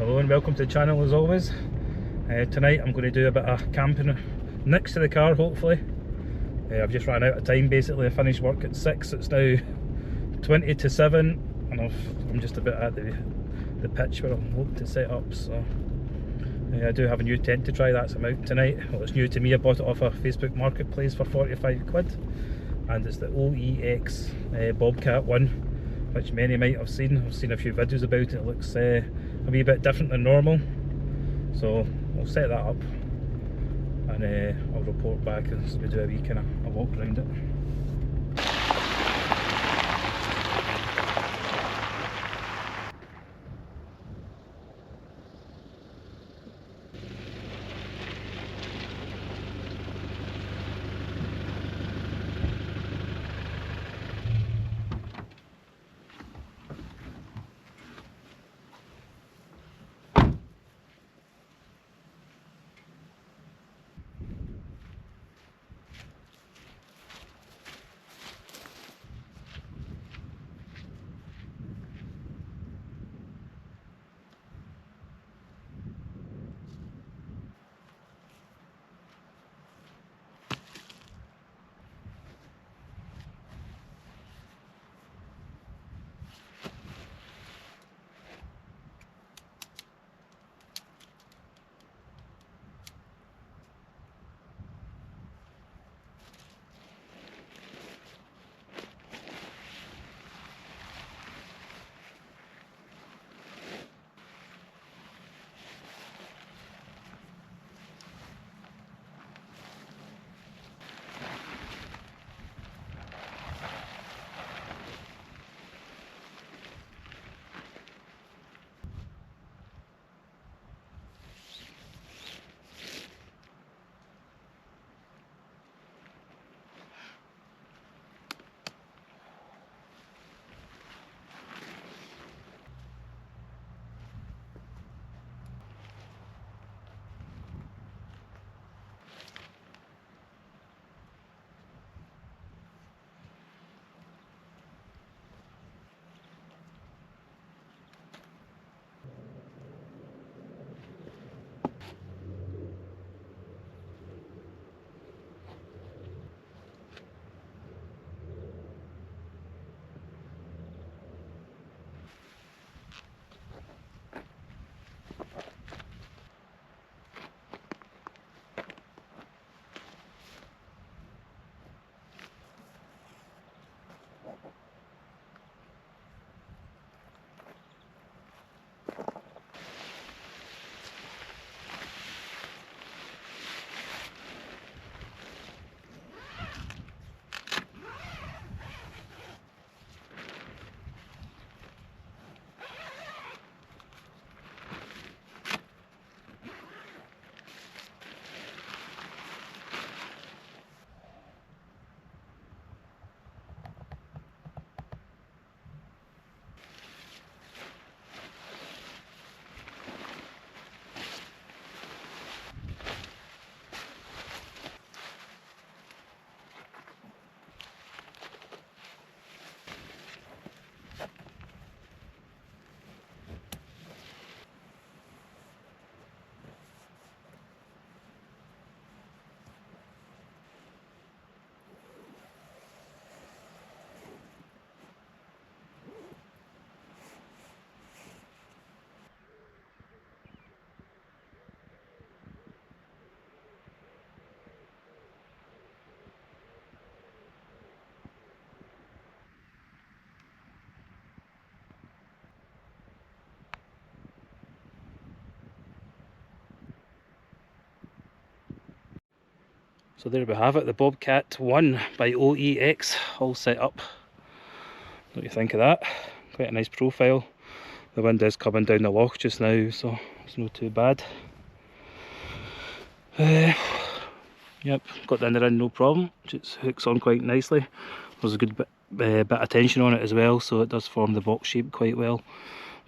Hello and welcome to the channel as always. Tonight I'm going to do a bit of camping next to the car hopefully. I've just ran out of time basically. I finished work at 6, it's now 20 to 7 and I'm just about at the pitch where I'm hoping to set up. So I do have a new tent to try, that's I'm out tonight. Well, it's new to me, I bought it off a Facebook marketplace for 45 quid and it's the OEX Bobcat one, which many might have seen. I've seen a few videos about it. It looks a wee bit different than normal, so I'll set that up and I'll report back as we do a wee kind of a walk around it. So there we have it, the Bobcat 1 by OEX, all set up. What do you think of that? Quite a nice profile. The wind is coming down the loch just now, so it's not too bad. Yep, got the inner end no problem, it hooks on quite nicely. There's a good bit of tension on it as well, so it does form the box shape quite well.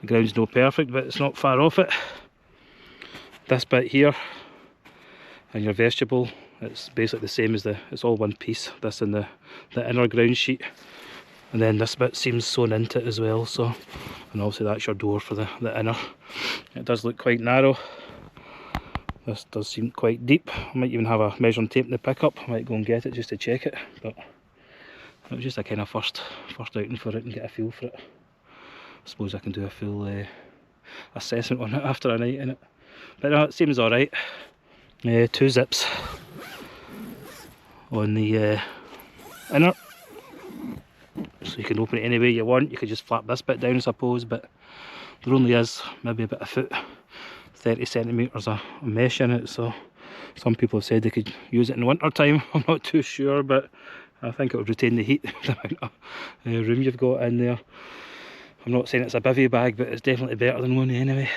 The ground's no perfect, but it's not far off it. This bit here, and your vestibule, it's basically the same as it's all one piece, this and the inner ground sheet, and then this bit seems sewn into it as well. So, and and obviously that's your door for the inner. It does look quite narrow. This does seem quite deep. I might even have a measuring tape in the pickup. I might go and get it just to check it, but it was just a kind of first outing for it and get a feel for it. I suppose I can do a full assessment on it after a night in it. But no, it seems alright. 2 zips on the inner, so you can open it any way you want. You could just flap this bit down, I suppose, but there only is maybe about a foot, 30 centimetres of mesh in it, so some people have said they could use it in winter time. I'm not too sure, but I think it would retain the heat, the amount of room you've got in there. I'm not saying it's a bivvy bag, but it's definitely better than one anyway.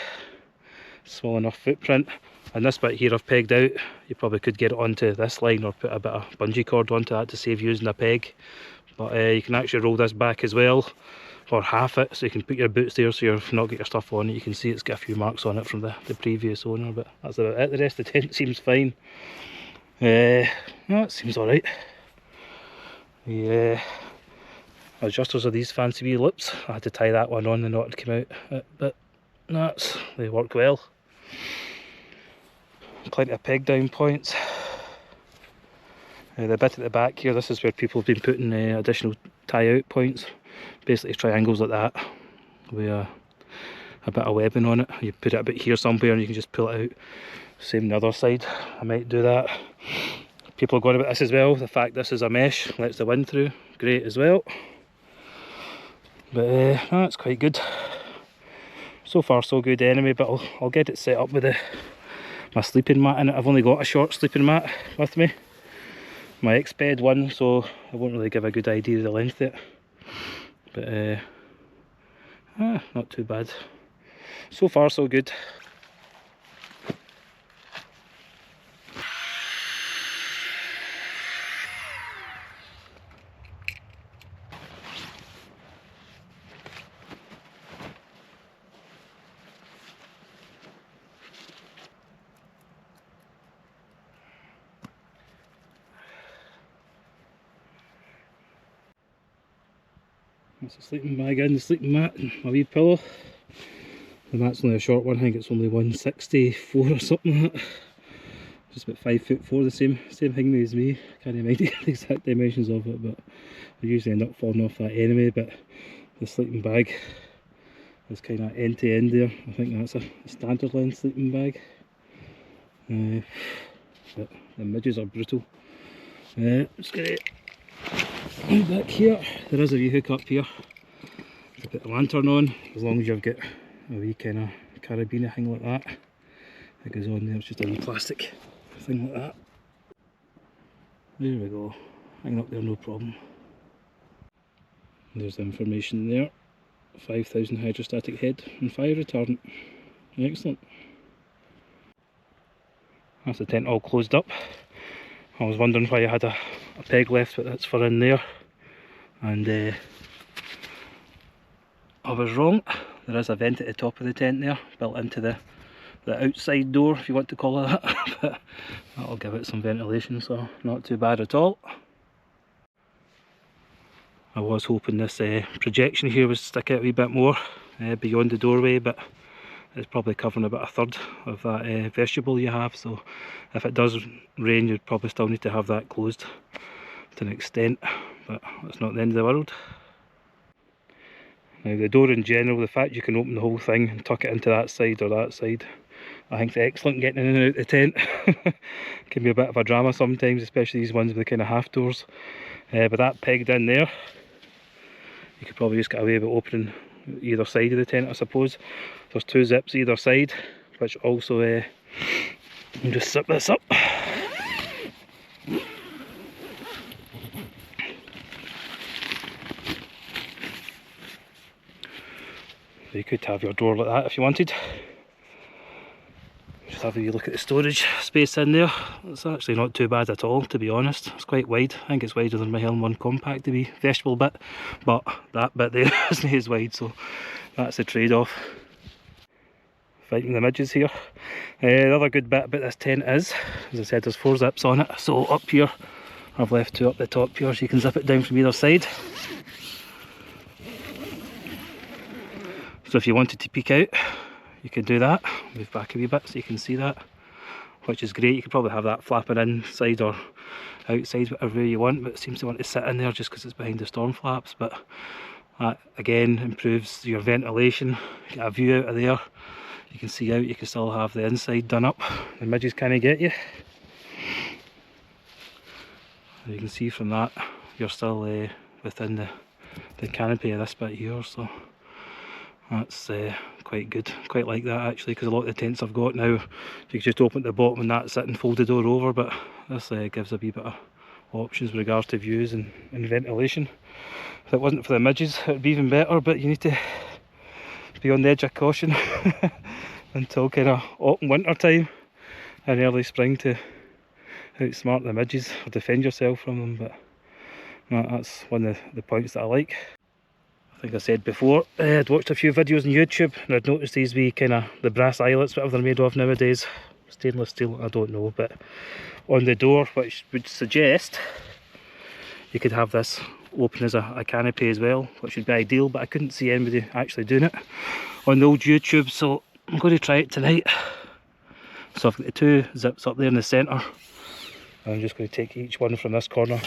Small enough footprint. And this bit here I've pegged out. You probably could get it onto this line or put a bit of bungee cord onto that to save using a peg. But you can actually roll this back as well, or half it, so you can put your boots there so you've not got your stuff on it. You can see it's got a few marks on it from the previous owner, but that's about it. The rest of the tent seems fine. No, it seems alright. The adjusters are these fancy wee lips. I had to tie that one on, the knot came out, but they work well. Plenty of peg down points. The bit at the back here, this is where people have been putting additional tie out points, basically triangles like that with a bit of webbing on it. You put it about here somewhere and you can just pull it out. Same on the other side, I might do that. People are going about this as well, the fact this is a mesh, lets the wind through, great as well. But that's quite good. So far so good anyway, but I'll get it set up with my sleeping mat in it. I've only got a short sleeping mat with me, my X-Bed one, so I won't really give a good idea of the length of it. But not too bad. So far so good. That's the sleeping bag in, the sleeping mat, and my wee pillow. The mat's only a short one, I think it's only 164 or something like that. Just about 5'4", the same thing as me. I can't remember the exact dimensions of it, but I usually end up falling off that anyway. But the sleeping bag is kind of end to end there. I think that's a standard length sleeping bag. But the midges are brutal. Just gonna back here, there is a wee hook up here to put the lantern on, as long as you've got a wee kind of carabiner thing like that. It goes on there, it's just a wee plastic thing like that. There we go, hanging up there, no problem. There's the information there, 5000 hydrostatic head and fire retardant. Excellent. That's the tent all closed up. I was wondering why I had a peg left, but that's for in there. And I was wrong. There is a vent at the top of the tent there, built into the outside door, if you want to call it that. But that'll give it some ventilation, so not too bad at all. I was hoping this projection here would stick out a wee bit more beyond the doorway, but it's probably covering about a third of that vestibule you have, so if it does rain you'd probably still need to have that closed to an extent, but it's not the end of the world. Now the door in general, the fact you can open the whole thing and tuck it into that side or that side, I think it's excellent getting in and out the tent. Can be a bit of a drama sometimes, especially these ones with the kind of half doors. But that pegged in there, you could probably just get away with opening either side of the tent, I suppose. There's 2 zips either side, which also I'll just zip this up. You could have your door like that if you wanted. Just have a wee look at the storage space in there. It's actually not too bad at all, to be honest. It's quite wide. I think it's wider than my Helm 1 Compact, the wee vestibule bit, but that bit there isn't as wide, so that's the trade-off. Fighting the midges here. The other good bit about this tent is, as I said, there's 4 zips on it, so up here I've left 2 up the top here, so you can zip it down from either side. So if you wanted to peek out, you could do that. Move back a wee bit so you can see that, which is great. You could probably have that flapping inside or outside, whatever way you want, but it seems to want to sit in there just because it's behind the storm flaps. But that again improves your ventilation. You get a view out of there, you can see out, you can still have the inside done up. The midges kind of get you. You can see from that you're still within the canopy of this bit here, so that's quite good. Quite like that actually, because a lot of the tents I've got now, you can just open the bottom and that's it and fold the door over, but this gives a wee bit of options with regards to views and ventilation. If it wasn't for the midges it would be even better, but you need to be on the edge of caution until kind of autumn winter time and early spring to outsmart the midges or defend yourself from them. But that's one of the points that I like. I think I said before, I'd watched a few videos on YouTube and I'd noticed these wee kind of the brass eyelets, whatever they're made of nowadays, stainless steel, I don't know, but on the door, which would suggest you could have this open as a canopy as well, which would be ideal, but I couldn't see anybody actually doing it on the old YouTube, so I'm going to try it tonight. So I've got the two zips up there in the centre. I'm just going to take each one from this corner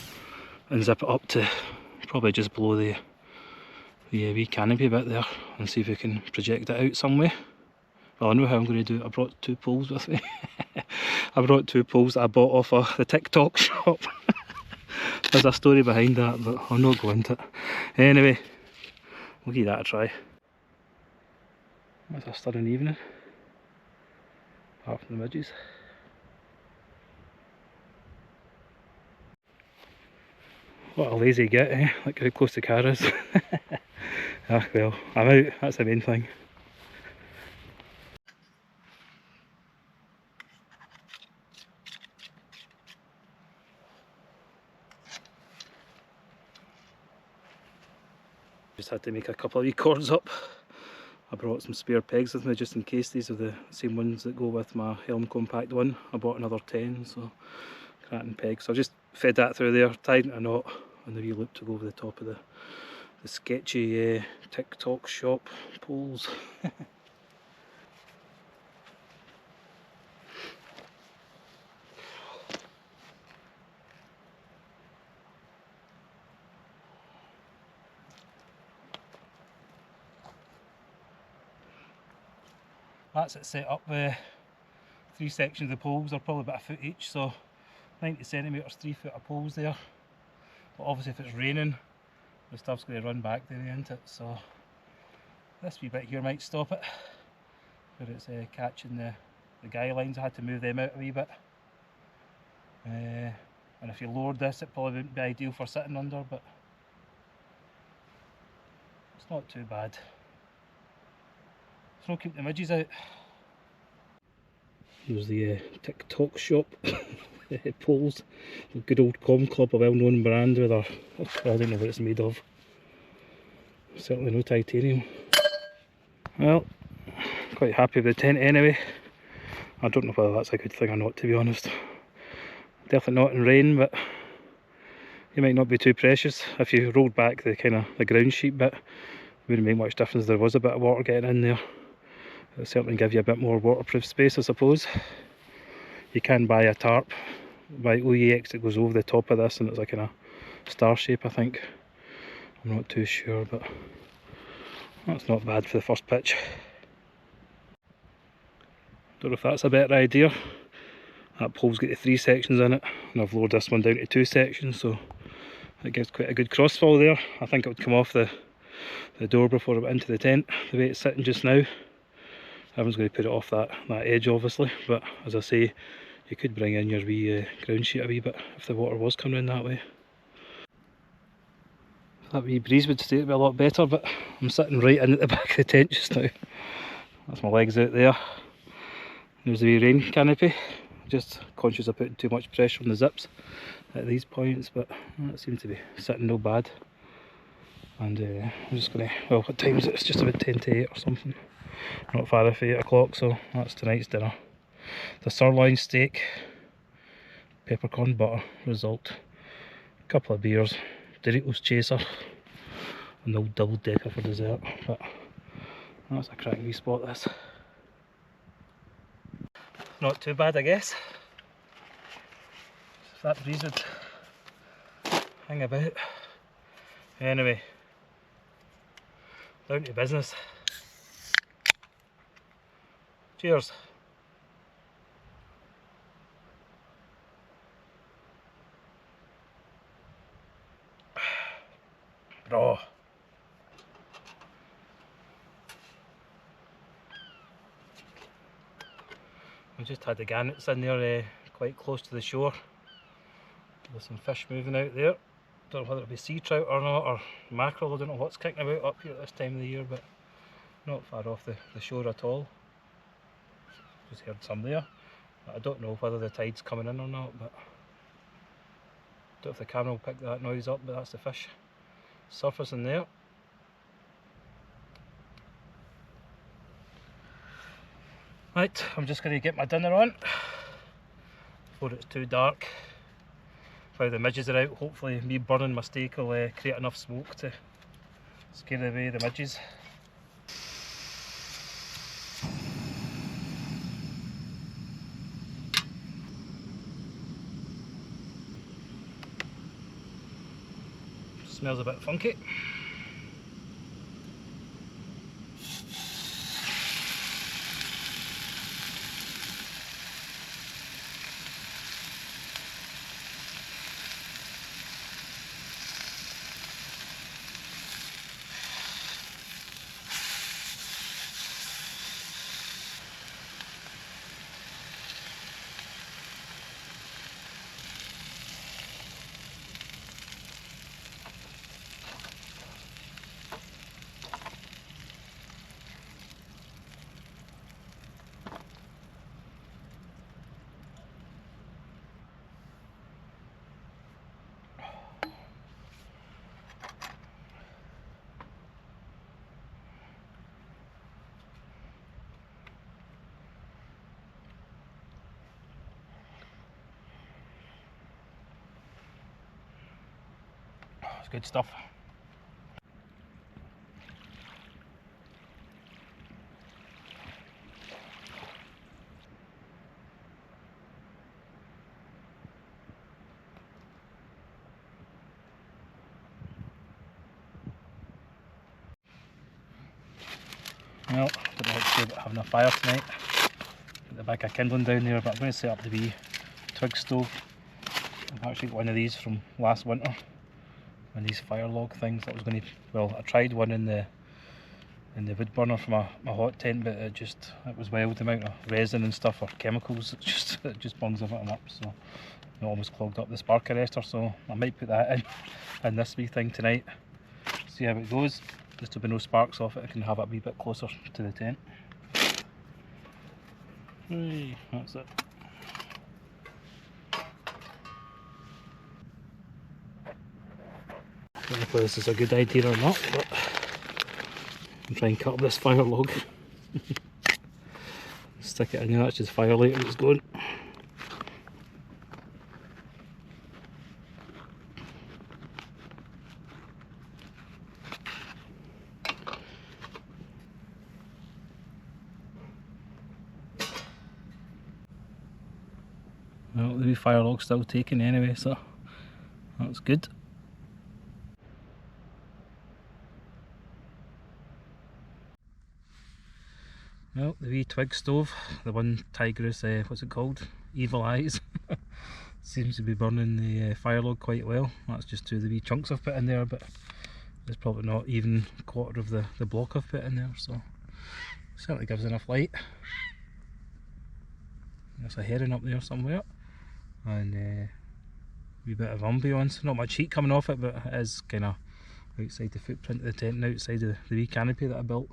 and zip it up to probably just below the wee canopy bit there, and see if we can project it out some way. Well, I know how I'm going to do it. I brought two poles with me. I brought two poles that I bought off the TikTok shop. There's a story behind that, but I'll not go into it. Anyway, we'll give that a try. It's a stunning evening, apart from the midges. What a lazy get, eh? Look how close the car is. Ah, well, I'm out, that's the main thing. Just had to make a couple of wee cords up. I brought some spare pegs with me just in case. These are the same ones that go with my Helm Compact one. I bought another 10, so cracking pegs. So I just fed that through there, tied a knot on the wee loop to go over the top of the sketchy TikTok shop poles. That's it set up. 3 sections of the poles are probably about a foot each, so 90 centimetres, 3 foot of poles there. But obviously if it's raining, the stuff's going to run back there, isn't it? So this wee bit here might stop it, but it's catching the guy lines. I had to move them out a wee bit. And if you lowered this, it probably wouldn't be ideal for sitting under, but it's not too bad. So keep the midges out. There's the TikTok shop poles, the good old Com Club, a well-known brand with our, I don't know what it's made of. Certainly no titanium. Well, quite happy with the tent anyway. I don't know whether that's a good thing or not, to be honest. Definitely not in rain, but you might not be too precious. If you rolled back the kind of the ground sheet bit, it wouldn't make much difference if there was a bit of water getting in there. It'll certainly give you a bit more waterproof space, I suppose. You can buy a tarp by OEX that goes over the top of this, and it's like in a star shape, I think. I'm not too sure, but that's not bad for the first pitch. Don't know if that's a better idea. That pole's got the 3 sections in it, and I've lowered this one down to 2 sections, so it gives quite a good crossfall there. I think it would come off the door before it went into the tent, the way it's sitting just now. Everyone's going to put it off that edge obviously, but as I say, you could bring in your wee ground sheet a wee bit if the water was coming in that way. That wee breeze would stay to be a lot better, but I'm sitting right in at the back of the tent just now. That's my legs out there. There's the wee rain canopy. Just conscious of putting too much pressure on the zips at these points, but that seems to be sitting no bad. And I'm just going to, well, what time is it? It's just about 10 to 8 or something. Not far off 8 o'clock, so that's tonight's dinner. The sirloin steak, peppercorn butter result, a couple of beers, Doritos chaser, and the old double decker for dessert. But That's a cracking wee spot, this. Not too bad, I guess. If that breeze would hang about. Anyway, down to business. Cheers. Raw. We just had the gannets in there quite close to the shore. There's some fish moving out there. Don't know whether it'll be sea trout or not, or mackerel. I don't know what's kicking about up here at this time of the year, but not far off the shore at all. Just heard some there. I don't know whether the tide's coming in or not, but don't know if the camera will pick that noise up, but that's the fish surfacing there. Right, I'm just going to get my dinner on before it's too dark. While the midges are out, hopefully me burning my steak will create enough smoke to scare away the midges. Smells a bit funky. It's good stuff. Well, don't know how to do about having a fire tonight. Got the back of kindling down there, but I'm going to set up the wee twig stove. I've actually got one of these from last winter. One of these fire log things that was going to, well, I tried one in the wood burner for my hot tent, but it was wild, the amount of resin and stuff or chemicals, it just burns everything up, so it almost clogged up the spark arrestor. So I might put that in this wee thing tonight, see how it goes. Just to be no sparks off it, I can have it a wee bit closer to the tent. Hey, that's it. I don't know if this is a good idea or not, but I'm trying to cut up this fire log. Stick it in there, that's just fire light and it's going. Well, the wee fire log's still taking anyway, so that's good. Well, the wee twig stove, the one Tigris, what's it called? Evil Eyes, seems to be burning the fire log quite well. That's just two of the wee chunks I've put in there, but it's probably not even a quarter of the block I've put in there, so certainly gives enough light. There's a herring up there somewhere, and a wee bit of ambience. Not much heat coming off it, but it is kind of outside the footprint of the tent and outside of the wee canopy that I built.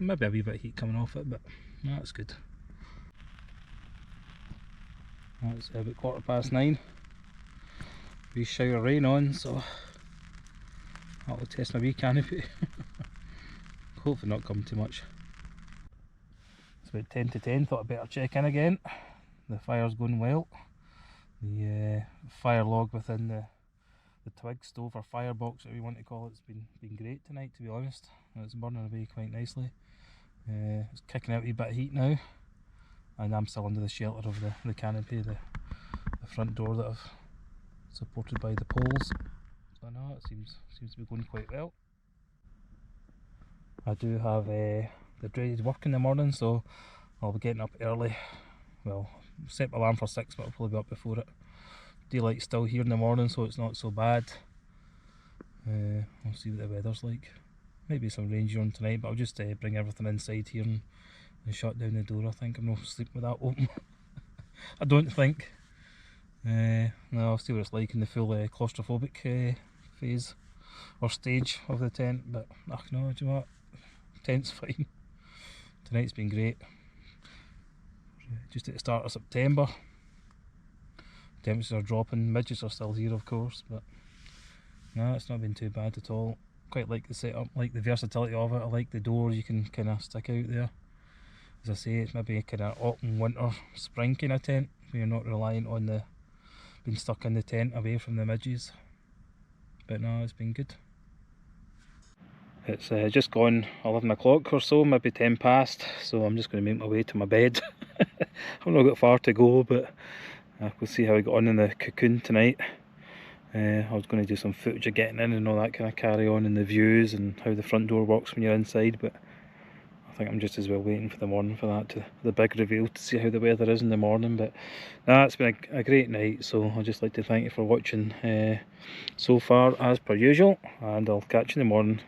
Maybe a wee bit of heat coming off it, but that's good. It's about 9:15. Wee shower of rain on, so that'll test my wee canopy. Hopefully not come too much. It's about 10 to 10, thought I'd better check in again. The fire's going well. The fire log within twig stove or firebox, whatever you want to call it, has been great tonight, to be honest. It's burning away quite nicely. It's kicking out a wee bit of heat now, and I'm still under the shelter of the canopy, the front door that I've supported by the poles. So no, it seems to be going quite well. I do have the dreaded work in the morning, so I'll be getting up early. Well, set my alarm for 6, but I'll probably be up before it. Daylight's still here in the morning, so it's not so bad. We'll see what the weather's like. Maybe some rain during tonight, but I'll just bring everything inside here and shut down the door. I think I'm not sleeping with that open. I don't think. No, I'll see what it's like in the full claustrophobic phase or stage of the tent, but no, do you know what? Tent's fine. Tonight's been great. Just at the start of September. Temperatures are dropping, midges are still here of course, but no, it's not been too bad at all. Quite like the setup, like the versatility of it. I like the door, you can kind of stick out there. As I say, it's maybe a kind of autumn, winter, spring kind of tent, where you're not reliant on being stuck in the tent away from the midges. But no, it's been good. It's just gone 11 o'clock or so, maybe 10 past, so I'm just going to make my way to my bed. I've not got far to go, but we'll see how I got on in the cocoon tonight. I was going to do some footage of getting in and all that kind of carry on, and the views and how the front door works when you're inside, but I think I'm just as well waiting for the morning for that, the big reveal, to see how the weather is in the morning. But nah, it's been a great night, so I'd just like to thank you for watching so far as per usual, and I'll catch you in the morning.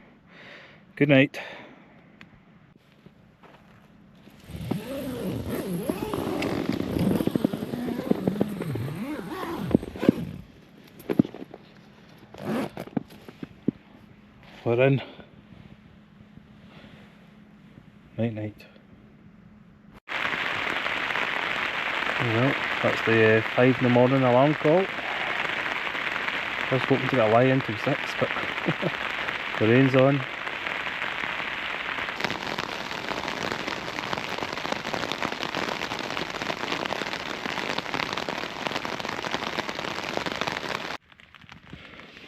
Good night. We're in. Night night. Well, that's the 5 in the morning alarm call. I was hoping to get a lie in till 6, but the rain's on.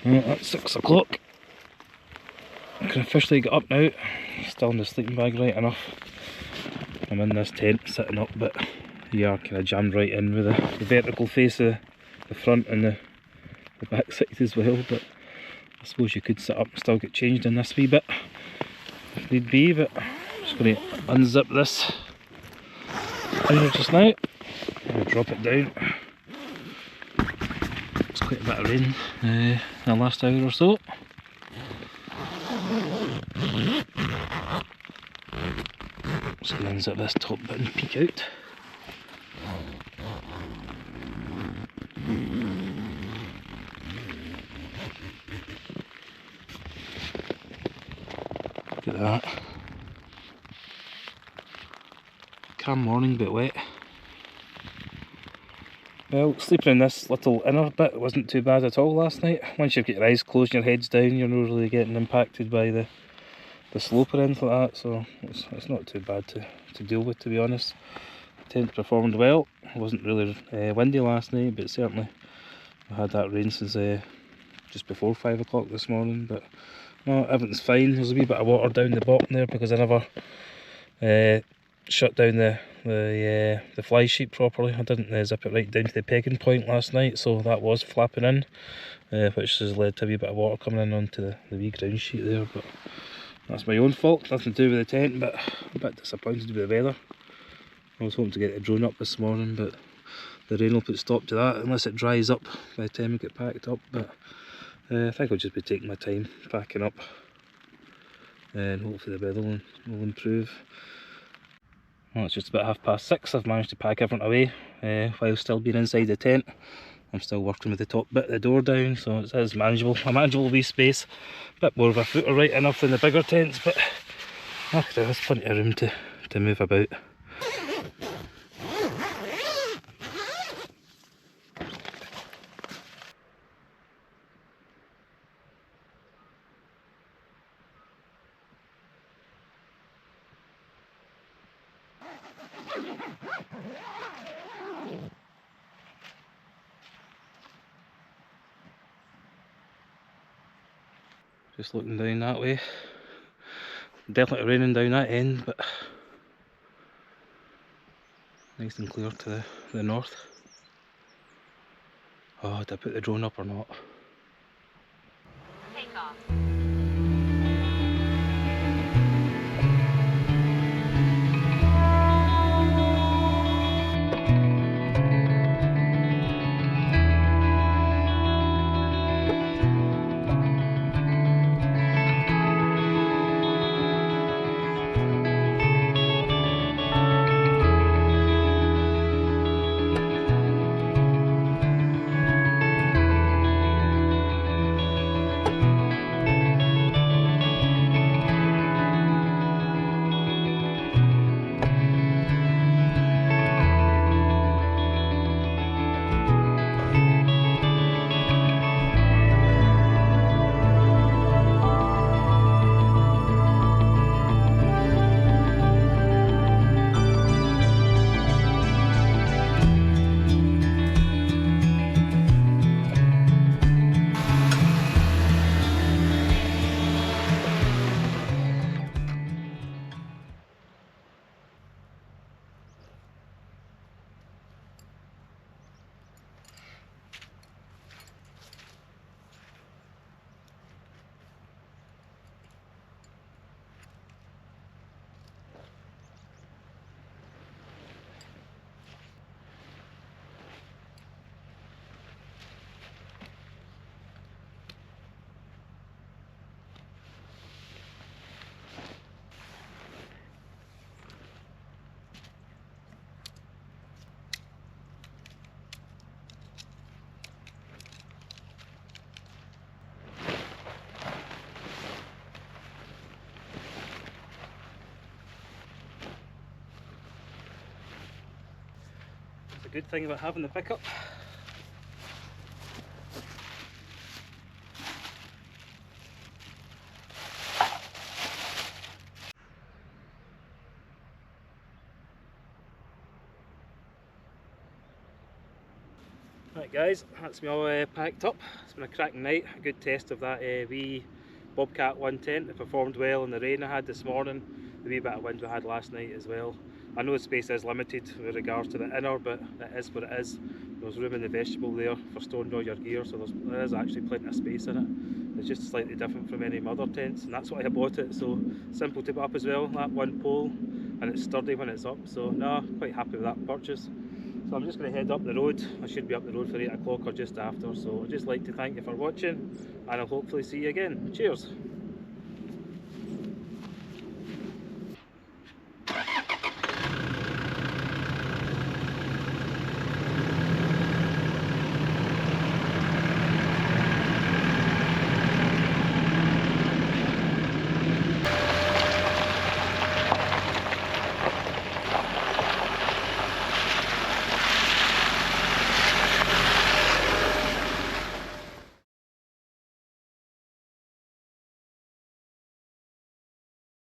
Well, that's 6 o'clock. I can officially get up now. Still in the sleeping bag right enough. I'm in this tent sitting up, but you are kind of jammed right in with the vertical face of the front and the back side as well. But I suppose you could sit up and still get changed in this wee bit if need be. But I'm just going to unzip this here just now. I'm going to drop it down. It's quite a bit of rain in the last hour or so. Just going to unzip this top bit and peek out. Look at that. Calm morning but wet. Well, sleeping in this little inner bit wasn't too bad at all last night. Once you've got your eyes closed and your head's down, you're not really getting impacted by the slope or anything like that, so it's not too bad to deal with, to be honest. The tent performed well. It wasn't really windy last night, but certainly I had that rain since just before 5 o'clock this morning. But no, everything's fine. There's a wee bit of water down the bottom there because I never shut down the fly sheet properly. I didn't zip it right down to the pegging point last night, so that was flapping in, which has led to a wee bit of water coming in onto the wee ground sheet there. But that's my own fault, nothing to do with the tent, but a bit disappointed with the weather. I was hoping to get the drone up this morning, but the rain will put stop to that unless it dries up by the time we get packed up. But I think I'll just be taking my time packing up, and hopefully the weather will improve. Well, it's just about 6:30. I've managed to pack everything away while still being inside the tent. I'm still working with the top bit of the door down, so it is manageable. A manageable wee space. Bit more of a footer right enough than the bigger tents, but there's plenty of room to move about. Just looking down that way. Definitely raining down that end, but nice and clear to the north. Oh, did I put the drone up or not? Take off. It's a good thing about having the pickup. Right guys, that's me all packed up. It's been a cracking night, a good test of that wee Bobcat 110. It performed well in the rain I had this morning, the wee bit of wind we had last night as well. I know the space is limited with regards to the inner, but it is what it is. There's room in the vestibule there for storing all your gear, so there is actually plenty of space in it. It's just slightly different from any other tents, and that's why I bought it. So simple to put up as well, that one pole, and it's sturdy when it's up. So no, quite happy with that purchase. So I'm just going to head up the road. I should be up the road for 8 o'clock or just after. So I'd just like to thank you for watching, and I'll hopefully see you again. Cheers!